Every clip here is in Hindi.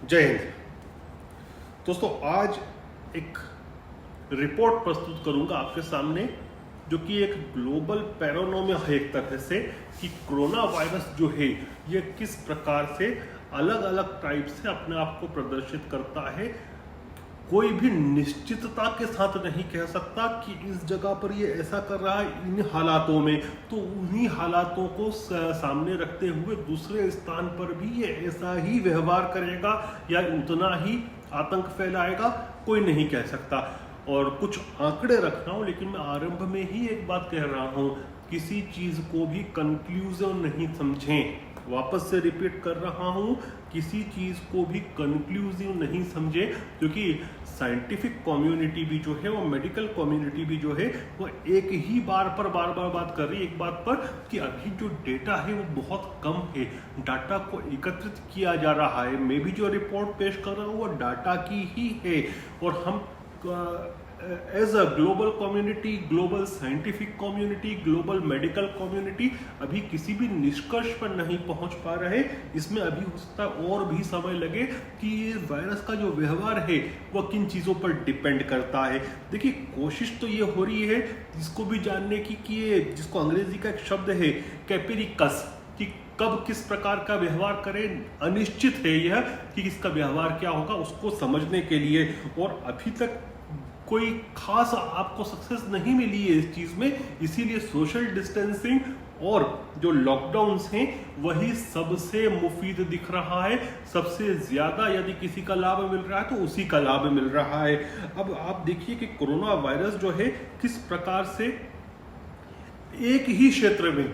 जय हिंद। दोस्तों, आज एक रिपोर्ट प्रस्तुत करूंगा आपके सामने जो कि एक ग्लोबल पैरानोमिया है एक तरह से कि कोरोना वायरस जो है ये किस प्रकार से अलग अलग टाइप से अपने आप को प्रदर्शित करता है। कोई भी निश्चितता के साथ नहीं कह सकता कि इस जगह पर ये ऐसा कर रहा है इन हालातों में, तो उन्हीं हालातों को सामने रखते हुए दूसरे स्थान पर भी ये ऐसा ही व्यवहार करेगा या उतना ही आतंक फैलाएगा, कोई नहीं कह सकता। और कुछ आंकड़े रख रहा हूं, लेकिन मैं आरंभ में ही एक बात कह रहा हूं, किसी चीज को भी कंक्लूजन नहीं समझें। वापस से रिपीट कर रहा हूं, किसी चीज को भी कंक्लूसिव नहीं समझे, क्योंकि साइंटिफिक कम्युनिटी भी जो है, वो मेडिकल कम्युनिटी भी जो है, वो एक ही बार बार बात कर रही है एक बात पर कि अभी जो डेटा है वो बहुत कम है। डाटा को एकत्रित किया जा रहा है। मैं भी जो रिपोर्ट पेश कर रहा हूँ वो डाटा की ही है, और हम as a global community, global scientific community, global medical community अभी किसी भी निष्कर्ष पर नहीं पहुंच पा रहे। इसमें अभी हो सकता है और भी समय लगे कि ये वायरस का जो व्यवहार है वह किन चीज़ों पर डिपेंड करता है। देखिए, कोशिश तो ये हो रही है इसको भी जानने की कि ये, जिसको अंग्रेजी का एक शब्द है कैपेरिकस, कि कब किस प्रकार का व्यवहार करें, अनिश्चित है यह कि इसका व्यवहार क्या होगा, उसको समझने के लिए। और अभी तक कोई खास आपको सक्सेस नहीं मिली है इस चीज में, इसीलिए सोशल डिस्टेंसिंग और जो लॉकडाउन्स हैं वही सबसे मुफीद दिख रहा है। सबसे ज्यादा यदि किसी का लाभ मिल रहा है तो उसी का लाभ मिल रहा है। अब आप देखिए कि कोरोना वायरस जो है किस प्रकार से एक ही क्षेत्र में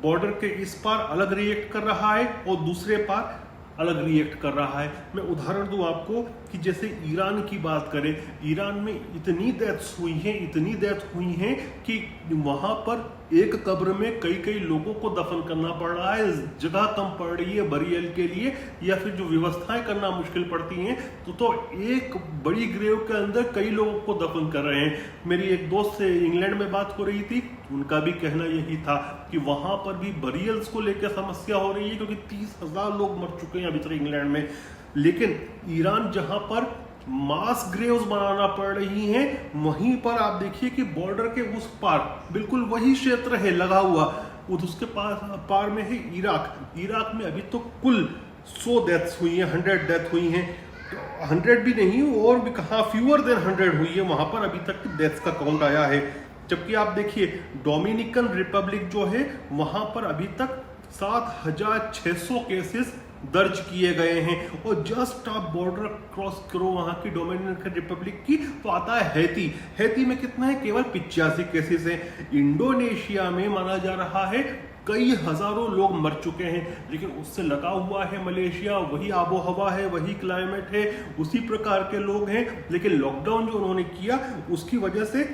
बॉर्डर के इस पार अलग रिएक्ट कर रहा है और दूसरे पार अलग रिएक्ट कर रहा है। मैं उदाहरण दूं आपको कि जैसे ईरान की बात करें, ईरान में इतनी डेथ्स हुई हैं कि वहां पर एक कब्र में कई लोगों को दफन करना पड़ रहा है। जगह कम पड़ रही है बरियल के लिए, या फिर जो व्यवस्थाएं करना मुश्किल पड़ती हैं, तो एक बड़ी ग्रेव के अंदर कई लोगों को दफन कर रहे हैं। मेरी एक दोस्त से इंग्लैंड में बात हो रही थी, उनका भी कहना यही था कि वहां पर भी बरियल्स को लेकर समस्या हो रही है, क्योंकि 30,000 लोग मर चुके हैं अभी तक इंग्लैंड में। लेकिन ईरान जहां पर मास ग्रेव्स बनाना पड़ रही हैं, वहीं पर आप देखिए कि बॉर्डर के उस पार बिल्कुल वही क्षेत्र है लगा हुआ, उसके पार में है इराक में अभी तो कुल 100 डेथ्स हुई हैं, 100 डेथ हुई हैं। 100 भी नहीं, और भी कहाँ, फ्यूअर देन 100 हुई है वहां पर अभी तक डेथ्स का काउंट आया है। जबकि आप देखिए डोमिनिकन रिपब्लिक जो है, वहां पर अभी तक 7,600 केसेस दर्ज किए गए हैं। और जस्ट आप बॉर्डर क्रॉस करो वहां की डोमिनिकन रिपब्लिक की, तो आता है हैती में कितना है, केवल 85 केसेस हैं। इंडोनेशिया में माना जा रहा है कई हजारों लोग मर चुके हैं, लेकिन उससे लगा हुआ है मलेशिया, वही आबो हवा है, वही क्लाइमेट है, उसी प्रकार के लोग हैं। लेकिन लॉकडाउन जो उन्होंने किया उसकी वजह से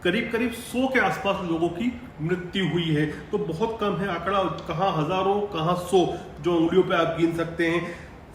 करीब 100 के आसपास लोगों की मृत्यु हुई है। तो बहुत कम है आंकड़ा, कहाँ हजारों कहाँ 100, जो उंगलियों पे आप गिन सकते हैं।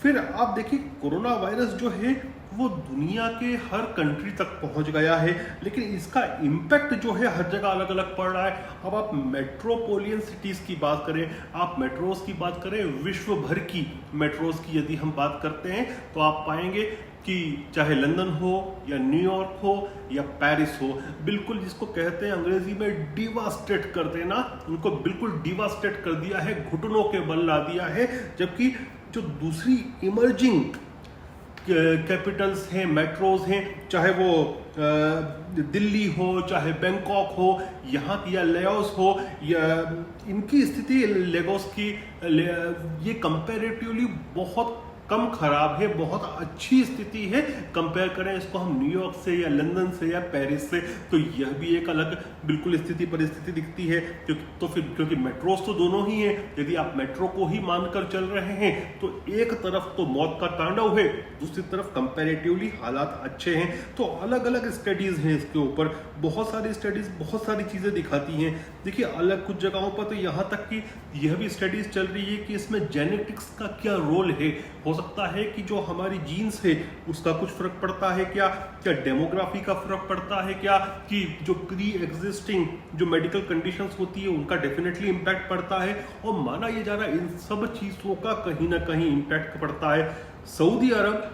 फिर आप देखिए कोरोना वायरस जो है वो दुनिया के हर कंट्री तक पहुंच गया है, लेकिन इसका इम्पैक्ट जो है हर जगह अलग अलग पड़ रहा है। अब आप मेट्रोपोलियन सिटीज की बात करें, आप मेट्रोज की बात करें, विश्व भर की मेट्रोज की यदि हम बात करते हैं, तो आप पाएंगे कि चाहे लंदन हो या न्यूयॉर्क हो या पेरिस हो, बिल्कुल जिसको कहते हैं अंग्रेजी में डिवास्टेट कर देना, उनको बिल्कुल डिवास्टेट कर दिया है, घुटनों के बल ला दिया है। जबकि जो दूसरी इमर्जिंग कैपिटल्स हैं, मेट्रोज हैं, चाहे वो दिल्ली हो, चाहे बैंकॉक हो, यहाँ की या लेओस हो, या इनकी स्थिति लेगोस की ये कंपैरेटिवली बहुत कम खराब है, बहुत अच्छी स्थिति है। कंपेयर करें इसको हम न्यूयॉर्क से या लंदन से या पेरिस से, तो यह भी एक अलग बिल्कुल स्थिति परिस्थिति दिखती है। तो फिर क्योंकि मेट्रोस तो दोनों ही हैं, यदि आप मेट्रो को ही मानकर चल रहे हैं तो एक तरफ तो मौत का तांडव है, दूसरी तरफ कंपैरेटिवली हालात अच्छे हैं। तो अलग अलग स्टडीज हैं इसके ऊपर, बहुत सारी स्टडीज बहुत सारी चीजें दिखाती हैं। देखिए अलग कुछ जगहों पर तो यहाँ तक कि यह भी स्टडीज चल रही है कि इसमें जेनेटिक्स का क्या रोल है। हो सकता है कि जो हमारी जीन्स है उसका कुछ फर्क पड़ता है क्या, डेमोग्राफी का फर्क पड़ता है क्या, कि जो प्री एग्जिस्टिंग जो मेडिकल कंडीशंस होती है उनका डेफिनेटली इम्पैक्ट पड़ता है। और माना ये जा रहा है इन सब चीजों का कहीं ना कहीं इम्पैक्ट पड़ता है। सऊदी अरब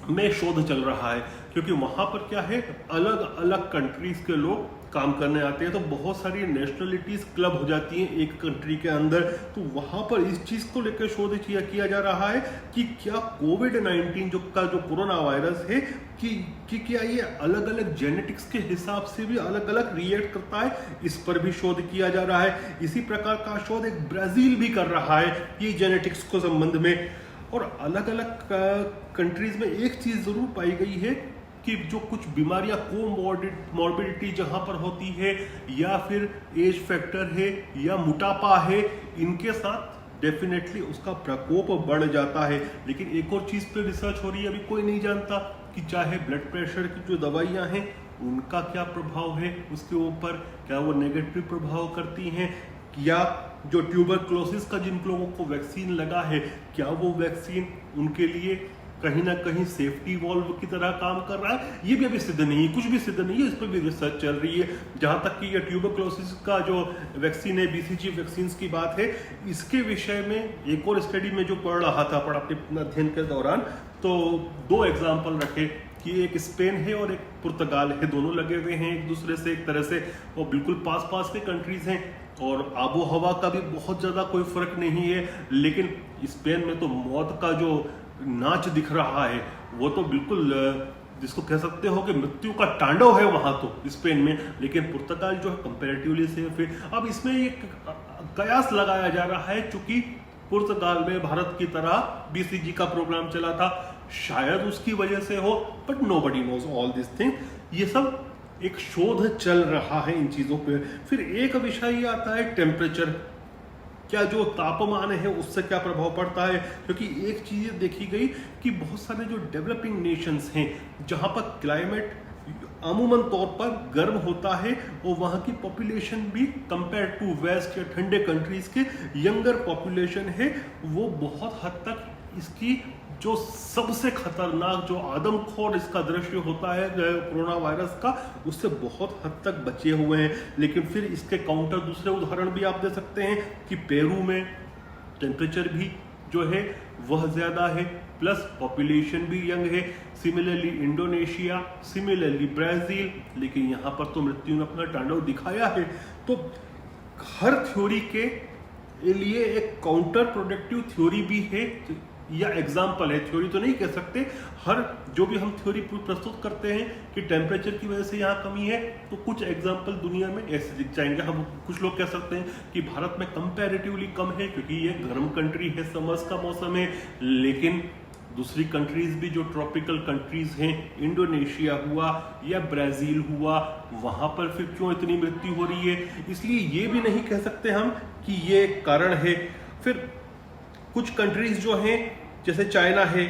में शोध चल रहा है क्योंकि वहां पर क्या है, अलग अलग कंट्रीज के लोग काम करने आते हैं, तो बहुत सारी नेशनलिटीज क्लब हो जाती हैं एक कंट्री के अंदर। तो वहां पर इस चीज को लेकर शोध किया जा रहा है कि क्या कोविड-19 जो कोरोना वायरस है कि क्या ये अलग अलग जेनेटिक्स के हिसाब से भी अलग अलग रिएक्ट करता है, इस पर भी शोध किया जा रहा है। इसी प्रकार का शोध एक ब्राजील भी कर रहा है ये जेनेटिक्स को संबंध में। और अलग अलग कंट्रीज में एक चीज जरूर पाई गई है कि जो कुछ बीमारियां कोमॉर्बिडिटी जहां पर होती है, या फिर एज फैक्टर है, या मोटापा है, इनके साथ डेफिनेटली उसका प्रकोप बढ़ जाता है। लेकिन एक और चीज पे रिसर्च हो रही है, अभी कोई नहीं जानता कि चाहे ब्लड प्रेशर की जो दवाइयां हैं उनका क्या प्रभाव है उसके ऊपर, क्या वो नेगेटिव प्रभाव करती हैं, या जो ट्यूबरक्लोसिस का जिन लोगों को वैक्सीन लगा है क्या वो वैक्सीन उनके लिए कहीं ना कहीं सेफ्टी वॉल्व की तरह काम कर रहा है। ये भी अभी सिद्ध नहीं है, कुछ भी सिद्ध नहीं है, इस पर भी रिसर्च चल रही है। जहां तक कि ये ट्यूबरक्लोसिस का जो वैक्सीन है, बीसीजी वैक्सीन की बात है, इसके विषय में एक और स्टडी में जो पढ़ रहा था अपने अध्ययन के दौरान, तो 2 एग्जाम्पल रखे कि एक स्पेन है और एक पुर्तगाल है, दोनों लगे हुए हैं एक दूसरे से एक तरह से, और बिल्कुल पास पास के कंट्रीज हैं, और आबो हवा का भी बहुत ज्यादा कोई फर्क नहीं है। लेकिन स्पेन में तो मौत का जो नाच दिख रहा है वो तो बिल्कुल जिसको कह सकते हो कि मृत्यु का तांडव है वहां तो स्पेन में। लेकिन पुर्तगाल जो है कंपैरेटिवली सेफ है। अब इसमें एक कयास लगाया जा रहा है, चूंकि पुर्तगाल में भारत की तरह बीसीजी का प्रोग्राम चला था, शायद उसकी वजह से हो, but nobody knows all this thing. ये सब एक शोध चल रहा है इन चीजों पे। फिर एक विषय ये आता है टेम्परेचर, क्या जो तापमान है उससे क्या प्रभाव पड़ता है, क्योंकि एक चीज देखी गई कि बहुत सारे जो डेवलपिंग नेशंस हैं जहां पर क्लाइमेट अमूमन तौर पर गर्म होता है, और वहां की पॉपुलेशन भी कंपेयर टू वेस्ट या ठंडे कंट्रीज के यंगर पॉपुलेशन है, वो बहुत हद तक इसकी जो सबसे खतरनाक जो आदमखोर इसका दृश्य होता है कोरोना वायरस का, उससे बहुत हद तक बचे हुए हैं। लेकिन फिर इसके काउंटर दूसरे उदाहरण भी आप दे सकते हैं कि पेरू में टेम्परेचर भी जो है वह ज्यादा है, प्लस पॉपुलेशन भी यंग है। सिमिलरली इंडोनेशिया, सिमिलरली ब्राजील, लेकिन यहाँ पर तो मृत्यु ने अपना तांडव दिखाया है। तो हर थ्योरी के लिए एक काउंटर प्रोडक्टिव थ्योरी भी है या एग्जाम्पल है, थ्योरी तो नहीं कह सकते। हर जो भी हम थ्योरी प्रस्तुत करते हैं कि टेम्परेचर की वजह से यहाँ कमी है, तो कुछ एग्जाम्पल दुनिया में ऐसे दिख जाएंगे। हम कुछ लोग कह सकते हैं कि भारत में कंपैरेटिवली कम है क्योंकि ये गर्म कंट्री है, समर्स का मौसम है, लेकिन दूसरी कंट्रीज भी जो ट्रॉपिकल कंट्रीज हैं, इंडोनेशिया हुआ या ब्राजील हुआ, वहां पर फिर क्यों इतनी मृत्यु हो रही है। इसलिए ये भी नहीं कह सकते हम कि ये कारण है। फिर कुछ कंट्रीज जो हैं जैसे चाइना है,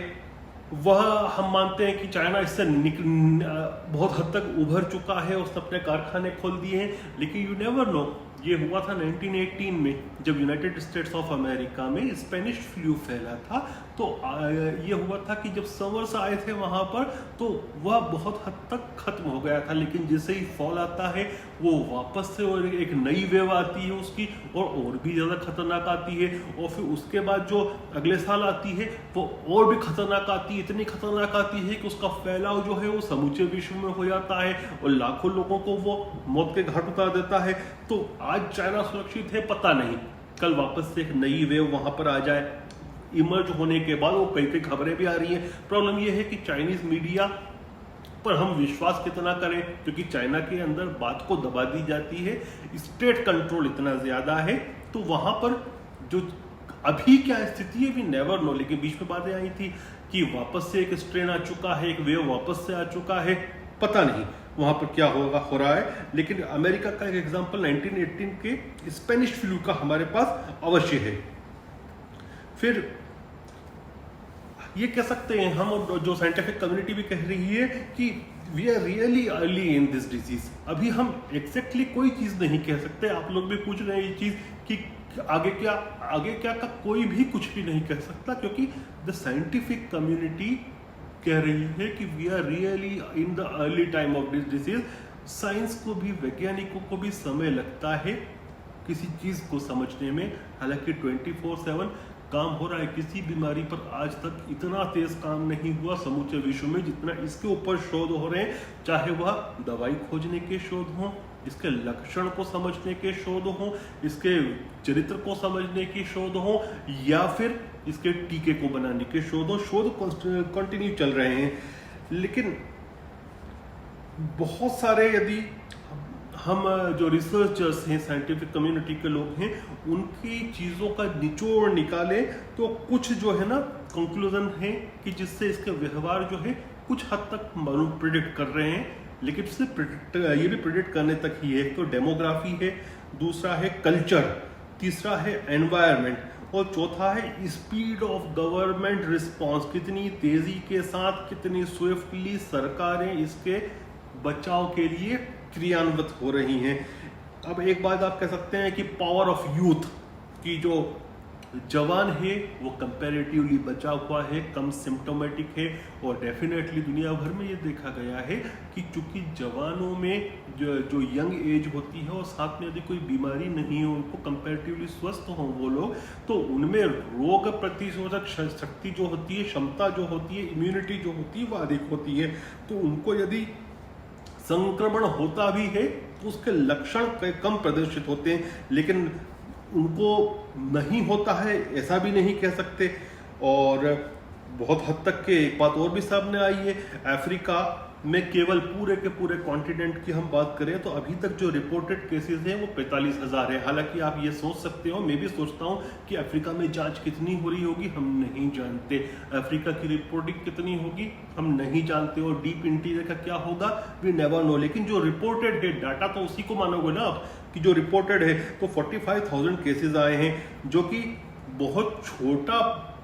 वह हम मानते हैं कि चाइना इससे बहुत हद तक उभर चुका है, उसने अपने कारखाने खोल दिए हैं, लेकिन यू नेवर नो। ये हुआ था 1918 में जब यूनाइटेड स्टेट्स ऑफ अमेरिका में स्पेनिश फ्लू फैला था। तो ये हुआ था कि जब समर्स आए थे वहां पर, तो वह बहुत हद तक खत्म हो गया था, लेकिन जैसे ही फॉल आता है वो वापस से और एक नई वेव आती है उसकी, और भी ज्यादा खतरनाक आती है। और फिर उसके बाद जो अगले साल आती है वो और भी खतरनाक आती है, इतनी खतरनाक आती है कि उसका फैलाव जो है वो समूचे विश्व में हो जाता है और लाखों लोगों को वो मौत के घाट उतार देता है। तो आज चाइना सुरक्षित है, पता नहीं कल वापस से एक नई वेव वहां पर आ जाए। इमर्ज होने के बाद वो कई खबरें भी आ रही हैं। प्रॉब्लम ये है कि चाइनीज मीडिया पर हम विश्वास कितना करें, क्योंकि चाइना के अंदर बात को दबा दी जाती है, स्टेट कंट्रोल इतना ज्यादा है। तो वहां पर जो अभी क्या स्थिति है वी नेवर नो। लेकिन बीच में बातें आई थी कि वापस से एक स्ट्रेन आ चुका है, एक वेव वापस से आ चुका है, पता नहीं वहां पर क्या होगा हो रहा है। लेकिन अमेरिका का एक एग्जांपल 1918 के स्पेनिश फ्लू का हमारे पास अवश्य है। फिर ये कह सकते हैं हम, और जो साइंटिफिक कम्युनिटी भी कह रही है कि we are really early in this disease. अभी हम एग्जैक्टली कोई चीज नहीं कह सकते। आप लोग भी पूछ रहे हैं ये चीज कि आगे क्या का कोई भी कुछ भी नहीं कह सकता, क्योंकि द साइंटिफिक कम्युनिटी कह रही है कि we are really in the early time of this disease. Science को भी, वैज्ञानिकों को भी समय लगता है किसी चीज को समझने में। हालांकि 24/7 काम हो रहा है, किसी बीमारी पर आज तक इतना तेज काम नहीं हुआ समूचे विश्व में जितना इसके ऊपर शोध हो रहे हैं, चाहे वह दवाई खोजने के शोध हों, इसके लक्षण को समझने के शोध हों, इसके चरित्र को समझने की शोध हों, या फिर इसके टीके को बनाने के शोध हों। शोध कंटिन्यू चल रहे हैं, लेकिन बहुत सारे, यदि हम जो रिसर्चर्स हैं, साइंटिफिक कम्युनिटी के लोग हैं, उनकी चीज़ों का निचोड़ निकालें तो कुछ जो है ना कंक्लूजन है कि जिससे इसके व्यवहार जो है कुछ हद तक मालूम प्रिडिक्ट कर रहे हैं। लेकिन इससे ये भी प्रिडिक्ट करने तक ही है। तो डेमोग्राफी है, दूसरा है कल्चर, तीसरा है एनवायरनमेंट और चौथा है स्पीड ऑफ गवर्नमेंट रिस्पॉन्स। कितनी तेजी के साथ, कितनी स्विफ्टली सरकारें इसके बचाव के लिए क्रियान्वित हो रही हैं। अब एक बात आप कह सकते हैं कि पावर ऑफ यूथ की जो जवान है वो कंपैरेटिवली बचा हुआ है, कम सिम्टोमेटिक है। और डेफिनेटली दुनिया भर में ये देखा गया है कि चूंकि जवानों में जो यंग एज होती है और साथ में यदि कोई बीमारी नहीं है, उनको कंपैरेटिवली स्वस्थ हों वो लोग, तो उनमें रोग प्रतिरोधक शक्ति जो होती है, क्षमता जो होती है, इम्यूनिटी जो होती है वो अधिक होती है। तो उनको यदि संक्रमण होता भी है तो उसके लक्षण कम प्रदर्शित होते हैं, लेकिन उनको नहीं होता है ऐसा भी नहीं कह सकते। और बहुत हद तक के एक बात और भी सामने आई है, अफ्रीका में केवल पूरे के पूरे कॉन्टिनेंट की हम बात करें तो अभी तक जो रिपोर्टेड केसेस हैं वो 45,000 है। हालांकि आप ये सोच सकते हो, मैं भी सोचता हूँ कि अफ्रीका में जांच कितनी हो रही होगी हम नहीं जानते, अफ्रीका की रिपोर्टिंग कितनी होगी हम नहीं जानते, और डीप इंटीरियर का क्या होगा वी नेवर नो। लेकिन जो रिपोर्टेड है डाटा तो उसी को मानोगे ना आप कि जो रिपोर्टेड है, तो 45,000 केसेस आए हैं, जो कि बहुत छोटा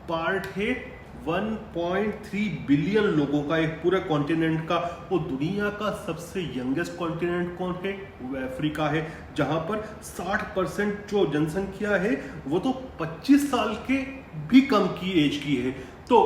पार्ट है 1.3 बिलियन लोगों का, एक पूरे कॉन्टिनेंट का। वो दुनिया का सबसे यंगेस्ट कॉन्टिनेंट कौन है? वो अफ्रीका है, जहां पर 60% जो जनसंख्या है वो तो 25 साल के भी कम की एज की है। तो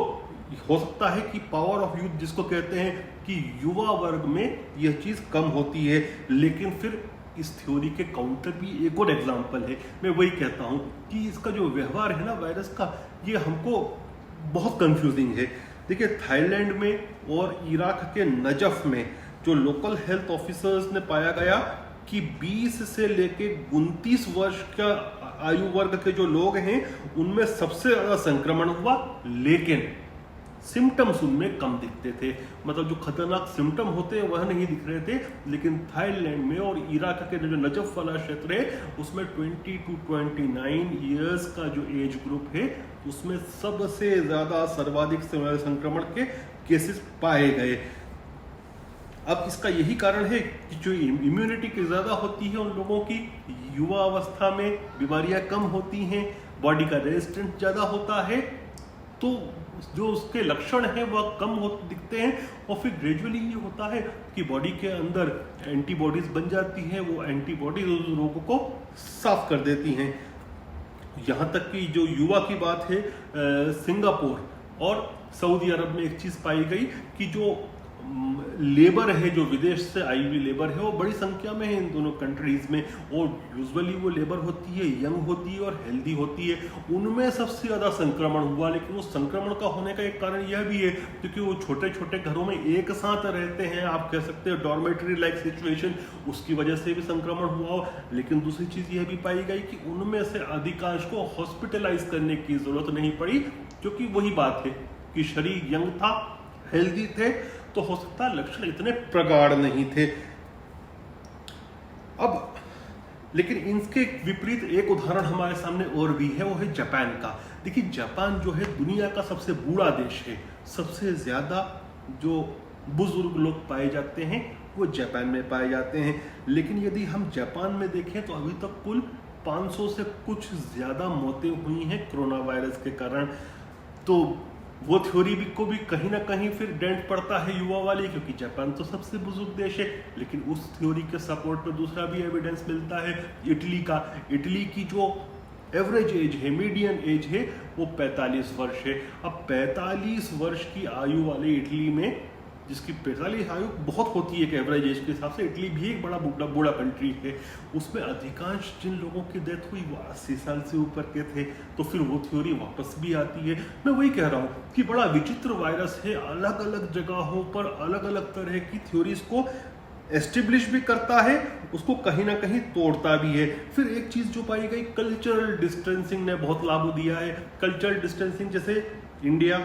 हो सकता है कि पावर ऑफ यूथ जिसको कहते हैं कि युवा वर्ग में यह चीज कम होती है। लेकिन फिर इस थ्योरी के काउंटर भी एक और एग्जांपल है। मैं वही कहता हूं कि इसका जो व्यवहार है ना वायरस का, ये हमको बहुत कंफ्यूजिंग है। देखिए, थाईलैंड में और इराक के नजफ में जो लोकल हेल्थ ऑफिसर्स ने पाया गया कि 20 से लेके 29 वर्ष का आयु वर्ग के जो लोग हैं उनमें सबसे ज्यादा संक्रमण हुआ, लेकिन सिम्टम्स उनमें कम दिखते थे। मतलब जो खतरनाक सिम्टम होते हैं वह नहीं दिख रहे थे। लेकिन थाईलैंड में और इराक के जो नजफ वाला क्षेत्र है उसमें 20 to 29 ईयर्स का जो एज ग्रुप है उसमें सबसे ज्यादा सर्वाधिक संक्रमण के केसेस पाए गए। अब इसका यही कारण है कि जो इम्यूनिटी की ज्यादा होती है उन लोगों की, युवा अवस्था में बीमारियां कम होती हैं, बॉडी का रेजिस्टेंस ज्यादा होता है, तो जो उसके लक्षण हैं वह कम दिखते हैं। और फिर ग्रेजुअली ये होता है कि बॉडी के अंदर एंटीबॉडीज बन जाती हैं, वो एंटीबॉडीज उस रोगों को साफ कर देती हैं। यहाँ तक कि जो युवा की बात है, सिंगापुर और सऊदी अरब में एक चीज पाई गई कि जो लेबर है, जो विदेश से आई हुई लेबर है, वो बड़ी संख्या में है इन दोनों कंट्रीज में। और यूजुअली वो लेबर होती है, यंग होती है और हेल्दी होती है, उनमें सबसे ज्यादा संक्रमण हुआ। लेकिन उस संक्रमण का होने का एक कारण यह भी है क्योंकि वो छोटे छोटे घरों में एक साथ रहते हैं, आप कह सकते हैं डॉर्मेटरी लाइक सिचुएशन, उसकी वजह से भी संक्रमण हुआ। लेकिन दूसरी चीज यह भी पाई गई कि उनमें से अधिकांश को हॉस्पिटलाइज करने की जरूरत नहीं पड़ी, क्योंकि वही बात है कि शरीर यंग था, हेल्दी थे, तो हो सकता है लक्षण इतने प्रगाढ़ नहीं थे। अब लेकिन इनके विपरीत एक उदाहरण हमारे सामने और भी है, वो है जापान का। देखिए, जापान जो है दुनिया का सबसे बूढ़ा देश है, सबसे ज्यादा जो बुजुर्ग लोग पाए जाते हैं वो जापान में पाए जाते हैं। लेकिन यदि हम जापान में देखें तो अभी तक कुल 500 से कुछ ज्यादा मौतें हुई हैं कोरोना वायरस के कारण। तो वो थ्योरी को भी कहीं ना कहीं फिर डेंट पड़ता है युवा वाली, क्योंकि जापान तो सबसे बुजुर्ग देश है। लेकिन उस थ्योरी के सपोर्ट पे दूसरा भी एविडेंस मिलता है इटली का। इटली की जो एवरेज एज है, मीडियन एज है वो 45 वर्ष है। अब 45 वर्ष की आयु वाले इटली में, जिसकी 45 आयु बहुत होती है एक एवरेज एज के हिसाब से, इटली भी एक बड़ा बूढ़ा कंट्री है, उसमें अधिकांश जिन लोगों की डेथ हुई वो 80 साल से ऊपर के थे। तो फिर वो थ्योरी वापस भी आती है। मैं वही कह रहा हूँ कि बड़ा विचित्र वायरस है, अलग अलग जगहों पर अलग अलग तरह की थ्योरीज को एस्टेब्लिश भी करता है, उसको कहीं ना कहीं तोड़ता भी है। फिर एक चीज जो पाई गई, कल्चरल डिस्टेंसिंग ने बहुत लाभ दिया है। कल्चरल डिस्टेंसिंग जैसे इंडिया,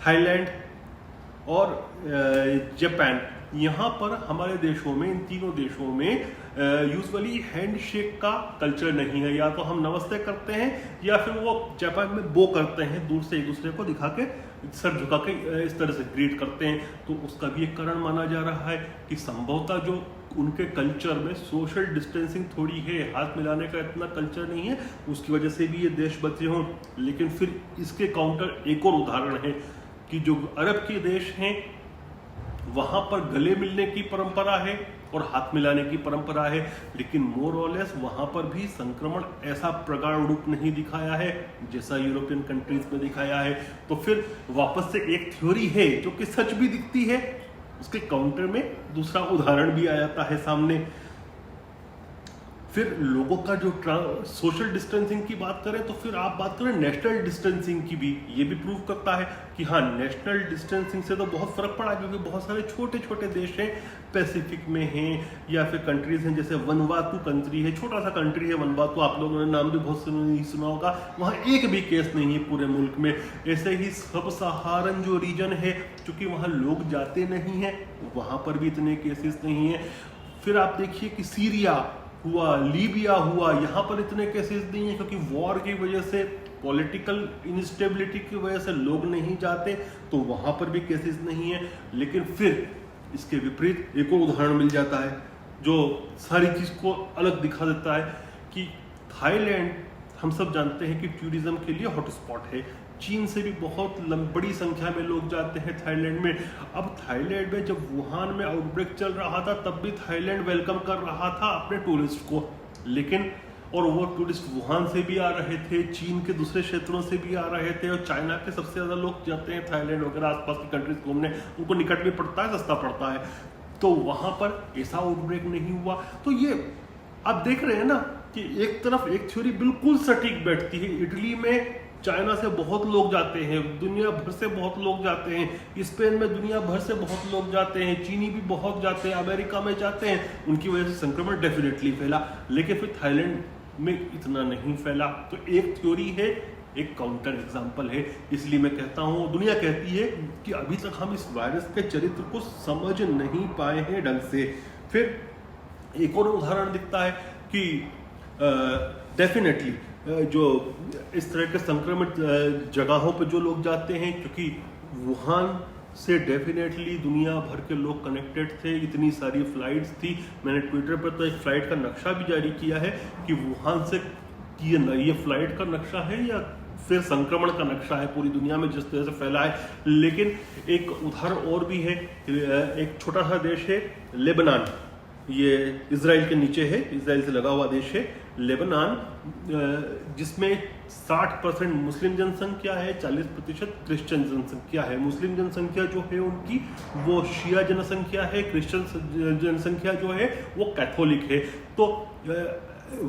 थाईलैंड और जापान, यहाँ पर हमारे देशों में, इन तीनों देशों में यूजुअली हैंडशेक का कल्चर नहीं है। या तो हम नमस्ते करते हैं या फिर वो जापान में बो करते हैं, दूर से एक दूसरे को दिखा के सर झुका के इस तरह से ग्रीट करते हैं। तो उसका भी एक कारण माना जा रहा है कि संभवतः जो उनके कल्चर में सोशल डिस्टेंसिंग थोड़ी है, हाथ मिलाने का इतना कल्चर नहीं है, उसकी वजह से भी ये देश बचे हों। लेकिन फिर इसके काउंटर एक और उदाहरण है कि जो अरब के देश हैं वहां पर गले मिलने की परंपरा है और हाथ मिलाने की परंपरा है, लेकिन मोर और लेस वहां पर भी संक्रमण ऐसा प्रगाढ़ रूप नहीं दिखाया है जैसा यूरोपियन कंट्रीज में दिखाया है। तो फिर वापस से एक थ्योरी है जो कि सच भी दिखती है, उसके काउंटर में दूसरा उदाहरण भी आ जाता है सामने। फिर लोगों का जो सोशल डिस्टेंसिंग की बात करें तो फिर आप बात करें नेशनल डिस्टेंसिंग की भी, ये भी प्रूव करता है कि हाँ, नेशनल डिस्टेंसिंग से तो बहुत फर्क पड़ा, क्योंकि बहुत सारे छोटे छोटे देश हैं, पैसिफिक में हैं या फिर कंट्रीज हैं, जैसे वनवातु कंट्री है, छोटा सा कंट्री है वनवातु, आप लोगों ने नाम भी बहुत नहीं सुना होगा, वहाँ एक भी केस नहीं है पूरे मुल्क में। ऐसे ही सब सहारन जो रीजन है, क्योंकि वहाँ लोग जाते नहीं हैं, वहाँ पर भी इतने केसेस नहीं है। फिर आप देखिए कि सीरिया हुआ, लीबिया हुआ, यहाँ पर इतने केसेस नहीं है, क्योंकि वॉर की वजह से, पॉलिटिकल इंस्टेबिलिटी की वजह से लोग नहीं जाते, तो वहाँ पर भी केसेस नहीं है। लेकिन फिर इसके विपरीत एक और उदाहरण मिल जाता है जो सारी चीज़ को अलग दिखा देता है कि थाईलैंड, हम सब जानते हैं कि टूरिज्म के लिए हॉटस्पॉट है, चीन से भी बहुत बड़ी संख्या में लोग जाते हैं थाईलैंड में। अब थाईलैंड में जब वुहान में आउटब्रेक चल रहा था तब भी थाईलैंड वेलकम कर रहा था अपने टूरिस्ट को, लेकिन और वो टूरिस्ट वुहान से भी आ रहे थे, चीन के दूसरे क्षेत्रों से भी आ रहे थे, और चाइना के सबसे ज़्यादा लोग जाते हैं थाईलैंड वगैरह आसपास की कंट्रीज घूमने, उनको निकट भी पड़ता है, सस्ता पड़ता है, तो वहाँ पर ऐसा आउटब्रेक नहीं हुआ। तो ये आप देख रहे हैं ना कि एक तरफ एक थ्योरी बिल्कुल सटीक बैठती है, इटली में चाइना से बहुत लोग जाते हैं, दुनिया भर से बहुत लोग जाते हैं, स्पेन में दुनिया भर से बहुत लोग जाते हैं, चीनी भी बहुत जाते हैं, अमेरिका में जाते हैं, उनकी वजह से संक्रमण डेफिनेटली फैला, लेकिन फिर थाईलैंड में इतना नहीं फैला। तो एक थ्योरी है, एक काउंटर एग्जाम्पल है। इसलिए मैं कहता हूँ, दुनिया कहती है कि अभी तक हम इस वायरस के चरित्र को समझ नहीं पाए हैं ढंग से। फिर एक और उदाहरण दिखता है कि डेफिनेटली जो इस तरह के संक्रमित जगहों पर जो लोग जाते हैं, क्योंकि वुहान से डेफिनेटली दुनिया भर के लोग कनेक्टेड थे, इतनी सारी फ्लाइट्स थी। मैंने ट्विटर पर तो एक फ्लाइट का नक्शा भी जारी किया है कि वुहान से ये फ्लाइट का नक्शा है या फिर संक्रमण का नक्शा है पूरी दुनिया में जिस तरह से फैला है। लेकिन एक उदाहरण और भी है, एक छोटा सा देश है लेबनान, ये इजराइल के नीचे है, इजराइल से लगा हुआ देश है लेबनान, जिसमें 60% मुस्लिम जनसंख्या है, 40% क्रिश्चियन जनसंख्या है। मुस्लिम जनसंख्या जो है उनकी वो शिया जनसंख्या है, क्रिश्चियन जनसंख्या जो है वो कैथोलिक है। तो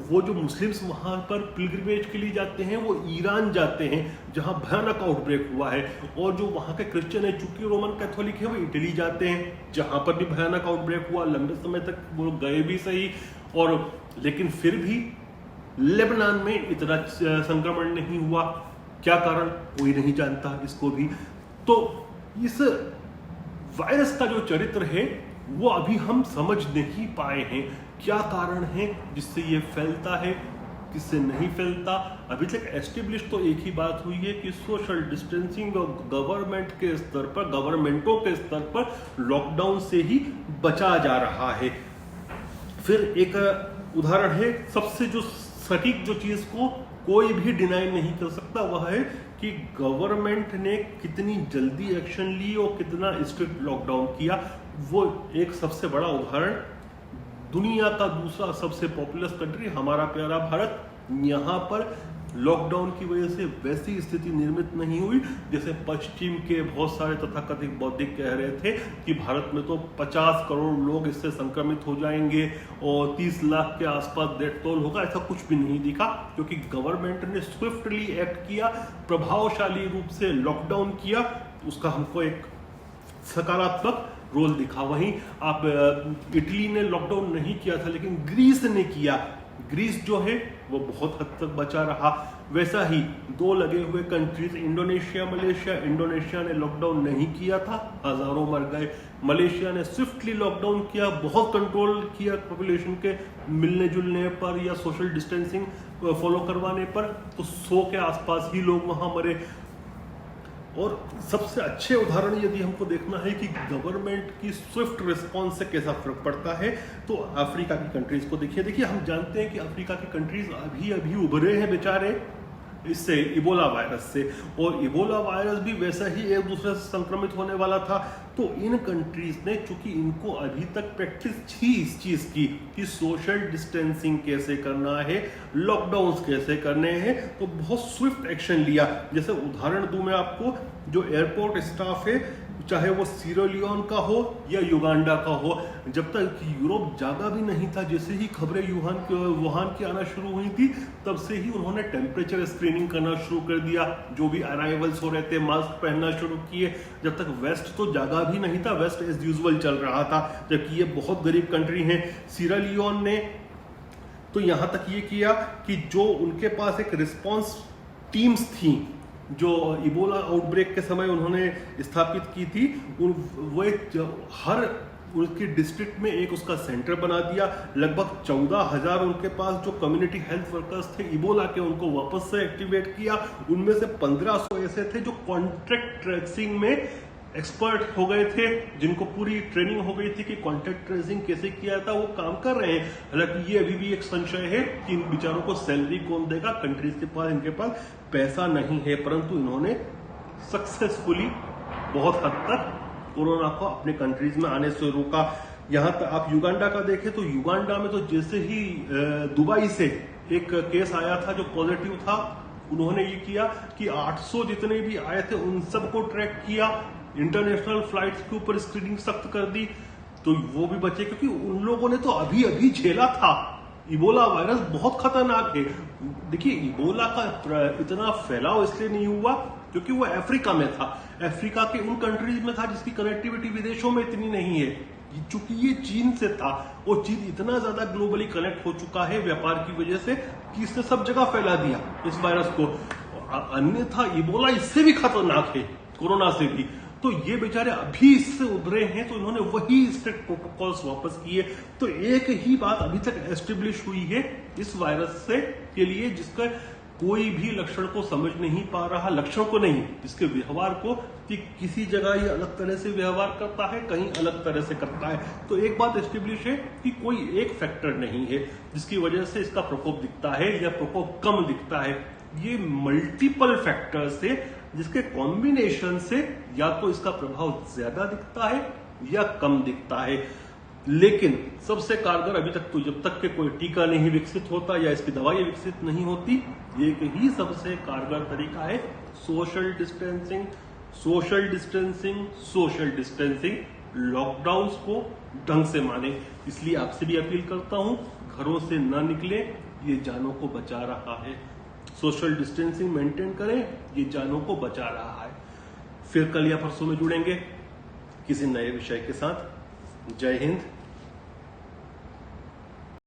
वो जो मुस्लिम्स वहाँ पर पिलग्रिमेज के लिए जाते हैं वो ईरान जाते हैं जहाँ भयानक आउटब्रेक हुआ है, और जो वहाँ के क्रिश्चियन है चूंकि रोमन कैथोलिक है वो इटली जाते हैं जहाँ पर भी भयानक आउटब्रेक हुआ, लंबे समय तक वो गए भी सही, और लेकिन फिर भी लेबनान में इतना संक्रमण नहीं हुआ। क्या कारण कोई नहीं जानता इसको भी। तो इस वायरस का जो चरित्र है वो अभी हम समझ नहीं पाए हैं, क्या कारण है जिससे ये फैलता है, किससे नहीं फैलता। अभी तक एस्टेब्लिश तो एक ही बात हुई है कि सोशल डिस्टेंसिंग और गवर्नमेंट के स्तर पर, गवर्नमेंटों के स्तर पर लॉकडाउन से ही बचा जा रहा है। फिर एक उदाहरण है, सबसे जो सटीक जो चीज को कोई भी डिनाई नहीं कर सकता वह है कि गवर्नमेंट ने कितनी जल्दी एक्शन ली और कितना स्ट्रिक्ट लॉकडाउन किया। वो एक सबसे बड़ा उदाहरण, दुनिया का दूसरा सबसे पॉपुलस कंट्री हमारा प्यारा भारत, यहाँ पर लॉकडाउन की वजह से वैसी स्थिति निर्मित नहीं हुई जैसे पश्चिम के बहुत सारे तथाकथित बौद्धिक कह रहे थे कि भारत में तो 50 करोड़ लोग इससे संक्रमित हो जाएंगे और 30 लाख के आसपास डेथ टोल होगा। ऐसा कुछ भी नहीं दिखा, क्योंकि गवर्नमेंट ने स्विफ्टली एक्ट किया, प्रभावशाली रूप से लॉकडाउन किया, उसका हमको एक सकारात्मक रोल दिखा। वहीं आप इटली ने लॉकडाउन नहीं किया था, लेकिन ग्रीस ने किया। ग्रीस जो है वो बहुत हद तक बचा रहा। वैसा ही दो लगे हुए कंट्रीज इंडोनेशिया मलेशिया, इंडोनेशिया ने लॉकडाउन नहीं किया था, हजारों मर गए। मलेशिया ने स्विफ्टली लॉकडाउन किया, बहुत कंट्रोल किया पॉपुलेशन के मिलने जुलने पर या सोशल डिस्टेंसिंग फॉलो करवाने पर, तो 100 के आसपास ही लोग वहां मरे। और सबसे अच्छे उदाहरण यदि हमको देखना है कि गवर्नमेंट की स्विफ्ट रिस्पॉन्स से कैसा फर्क पड़ता है, तो अफ्रीका की कंट्रीज को देखिए। हम जानते हैं कि अफ्रीका की कंट्रीज अभी अभी उभरे हैं बेचारे इससे, इबोला वायरस से, और इबोला वायरस भी वैसा ही एक दूसरे से संक्रमित होने वाला था। तो इन कंट्रीज ने, चूंकि इनको अभी तक प्रैक्टिस थी इस चीज की कि सोशल डिस्टेंसिंग कैसे करना है, लॉकडाउन कैसे करने हैं, तो बहुत स्विफ्ट एक्शन लिया। जैसे उदाहरण दूं मैं आपको, जो एयरपोर्ट स्टाफ है, चाहे वो सीरोलियोन का हो या युगांडा का हो, जब तक यूरोप जागा भी नहीं था, जैसे ही खबरें वुहान की आना शुरू हुई थी, तब से ही उन्होंने टेम्परेचर स्क्रीनिंग करना शुरू कर दिया। जो भी अराइवल्स हो रहे थे मास्क पहनना शुरू किए। जब तक वेस्ट तो जागा भी नहीं था, वेस्ट एज यूजुअल चल रहा था, जबकि ये बहुत गरीब कंट्री है। सीरालियोन ने तो यहाँ तक ये किया कि जो उनके पास एक रिस्पॉन्स टीम्स थी, जो इबोला आउटब्रेक के समय उन्होंने स्थापित की थी, वो हर उनकी डिस्ट्रिक्ट में एक उसका सेंटर बना दिया। लगभग 14,000 उनके पास जो कम्युनिटी हेल्थ वर्कर्स थे इबोला के, उनको वापस से एक्टिवेट किया। उनमें से 1500 ऐसे थे जो कॉन्ट्रैक्ट ट्रेसिंग में एक्सपर्ट हो गए थे, जिनको पूरी ट्रेनिंग हो गई थी कि कॉन्टैक्ट ट्रेसिंग कैसे किया था, वो काम कर रहे हैं। हालांकि ये अभी भी एक संशय है कि इन बेचारों को सैलरी कौन देगा, कंट्रीज के पास इनके पास पैसा नहीं है, परंतु इन्होंने सक्सेसफुली बहुत हद तक कोरोना को अपने कंट्रीज में आने से रोका। यहां तक आप युगांडा का देखें तो युगांडा में तो जैसे ही दुबई से एक केस आया था जो पॉजिटिव था, उन्होंने ये किया कि 800 जितने भी आए थे उन सबको ट्रैक किया, इंटरनेशनल फ्लाइट्स के ऊपर स्क्रीनिंग सख्त कर दी, तो वो भी बचे, क्योंकि उन लोगों ने तो अभी अभी झेला था। इबोला वायरस बहुत खतरनाक है। देखिए, इबोला का इतना फैलाव इसलिए नहीं हुआ क्योंकि वो अफ्रीका में था, अफ्रीका के उन कंट्रीज में था जिसकी कनेक्टिविटी विदेशों में इतनी नहीं है। चूंकि ये चीन से था, वो चीन इतना ज्यादा ग्लोबली कनेक्ट हो चुका है व्यापार की वजह से कि इसने सब जगह फैला दिया इस वायरस को। अन्यथा इबोला इससे भी खतरनाक है, कोरोना से भी। तो ये बेचारे अभी इससे उभरे हैं, तो इन्होंने वही स्ट्रिक्ट प्रोटोकॉल्स वापस किए। तो एक ही बात अभी तक एस्टेब्लिश हुई है इस वायरस से के लिए, जिसका कोई भी लक्षण को समझ नहीं पा रहा, लक्षण को नहीं, इसके व्यवहार को, कि किसी जगह ये अलग तरह से व्यवहार करता है, कहीं अलग तरह से करता है। तो एक बात एस्टेब्लिश है कि कोई एक फैक्टर नहीं है जिसकी वजह से इसका प्रकोप दिखता है या प्रकोप कम दिखता है। ये मल्टीपल फैक्टर्स है जिसके कॉम्बिनेशन से या तो इसका प्रभाव ज्यादा दिखता है या कम दिखता है। लेकिन सबसे कारगर अभी तक तो, जब तक के कोई टीका नहीं विकसित होता या इसकी दवाई विकसित नहीं होती, एक ही सबसे कारगर तरीका है social distancing, social distancing, social distancing. Lockdown को ढंग से माने। इसलिए आपसे भी अपील करता हूं, घरों से न निकले, ये जानों को बचा रहा है। सोशल डिस्टेंसिंग मेंटेन करें, ये जानों को बचा रहा है। फिर कल या परसों में जुड़ेंगे किसी नए विषय के साथ। जय हिंद।